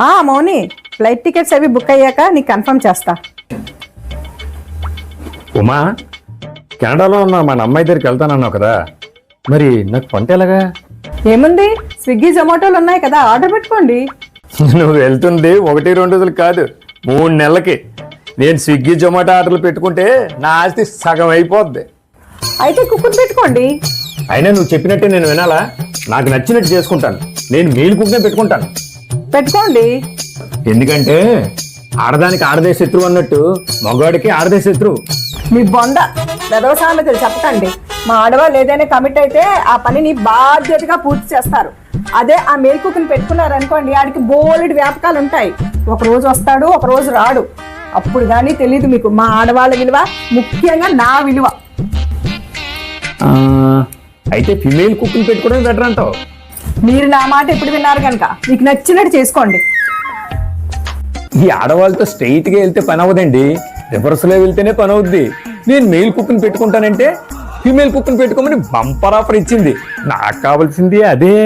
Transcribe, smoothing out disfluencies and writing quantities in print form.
మౌని, flight tickets అవి book అయ్యాక నీకు కన్ఫర్మ్ చేస్తా. ఉమా, కెనడాలో ఉన్న మన అమ్మాయి దగ్గరికి వెళ్తానన్నావు కదా, మరి నాకు పంట ఎలాగా? ఏముంది, స్విగ్గీ జొమాటోలు ఉన్నాయి కదా, ఆర్డర్ పెట్టుకోండి. నువ్వు వెళ్తుంది 1-2 రోజులు కాదు, 3 నెలలకి. నేను స్విగ్గీ జొమాటో ఆర్డర్లు పెట్టుకుంటే నా ఆస్తి సగం అయిపోద్ది. అయితే కుక్కర్ పెట్టుకోండి. అయినా నువ్వు చెప్పినట్టే నేను వినాలా? నాకు నచ్చినట్టు చేసుకుంటాను. నేను మీల్ కుక్నే పెట్టుకుంటాను. పెట్టుకోండి. ఎందుకంటే ఆడదానికి ఆడదే శత్రువు అన్నట్టు మగవాడికి ఆడదే శత్రువు. మీ బొంద వెదవ సామెతలు చెప్పకండి. మా ఆడవాళ్ళు ఏదైనా కమిట్ అయితే ఆ పనిని బాధ్యతగా పూర్తి చేస్తారు. అదే ఆ మేల్ కుక్ని పెట్టుకున్నారనుకోండి, ఆడికి బోలెడు వ్యాపకాలు ఉంటాయి. ఒక రోజు వస్తాడు, ఒక రోజు రాడు. అప్పుడు కానీ తెలియదు మీకు మా ఆడవాళ్ళ విలువ, ముఖ్యంగా నా విలువ. అయితే ఫిమేల్ కుక్ని పెట్టుకోవడం బెటర్ అంటావు? మీరు నా మాట ఎప్పుడు విన్నారు కనుక మీకు నచ్చినట్టు చేసుకోండి. ఈ ఆడవాళ్ళతో స్ట్రైట్ గా వెళ్తే పని అవ్వదండి, రివర్స్ లో వెళ్తేనే పని అవుద్ది. నేను మెయిల్ కుక్ని పెట్టుకుంటానంటే ఫిమేల్ కుక్ని పెట్టుకోమని బంపర్ ఆఫర్ ఇచ్చింది. నాకు కావాల్సింది అదే.